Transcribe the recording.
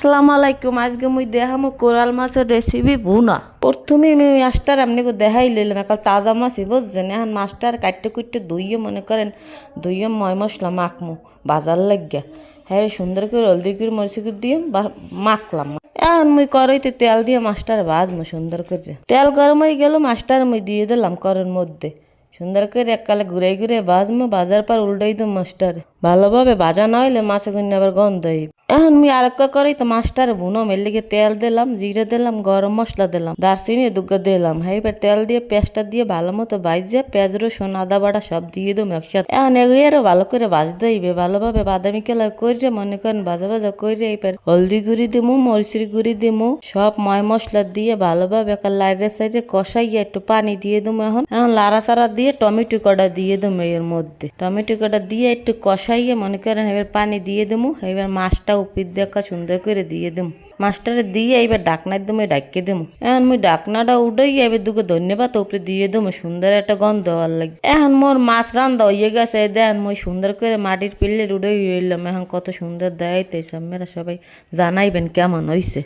আসসালামু আলাইকুম। আজকে মুই দেখামো কোরাল মাছের রেসিপি ভুনা। প্রথমে আমি মাছটার আপনাকে দেখাই লইলাম, একাল তাজা মাছই বুঝছেন। এখন মাছটার কাটতে কুটতে ধুইয়ে মনে করেন ধুইয়ে ময় মশলা মাখমু বাজার লাগিয়া। হ্যাঁ সুন্দর করে হলদি করে মরিচ করে দিয়ে মাখলাম। এখন মুই কড়াইতে তেল দিয়ে মাছটার ভাজমু সুন্দর করে। তেল গরম হয়ে গেল, মাছটার মুই দিয়ে দিলাম কড়াইয়ের মধ্যে। সুন্দর করে এককালে ঘুরে ঘুরে ভাজমু, ভাজার পর উল্টাই দেবো মাছটার। ভালোভাবে ভাজা না হইলে মাছের গুণ আবার গন্ধ হইবে। এখন আমি আরেকটা করি তো মাছটার ভুনো মেলিকে তেল দিলাম, জিরে দিলাম, গরম মশলা দিলাম, দারচিনি দুগ্গা দিলাম। এবার তেল দিয়ে পেঁয়াজটা দিয়ে ভালো মতো ভাজিয়ে পেঁয়াজ রসুন আদা বাটা সব দিয়ে দেবো একসাথে। এখন এগুলো আরো ভালো করে ভাজতে হইবে, ভালোভাবে বাদামি কালার করে মনে করেন ভাজা ভাজা করে। এবার হলদি গুঁড়ি দিমু, মরিচের গুঁড়ি দিমু, সব ময় মশলা দিয়ে ভালোভাবে লাইরে সাইডে কষাইয়ে একটু পানি দিয়ে দেবো। এখন লাড়া সারা দিয়ে টমেটো কটা দিয়ে দেবো। এর মধ্যে টমেটো কটা দিয়ে একটু কষাইয়ে মনে করেন এবার পানি দিয়ে দেবো। এবার মাছটা উপর দেখা সুন্দর করে দিয়ে দেবো। মাছটারে দিয়ে এবার ডাকনার দেবো, ডাকিয়ে দেবো। এখন মুই ডাকনাটা উঠাই এবার দুটো ধন্যবাদ উপরে দিয়ে দেবো, সুন্দর একটা গন্ধ হওয়ার লাগে। এখন মোর মাছ রান্ধা হয়ে গেছে, দেন মুই সুন্দর করে মাটির পিল্লে উড়াই রইলাম। এখন কত সুন্দর দেখাইতেছে, আপনারা সবাই জানাইবেন কেমন হয়েছে।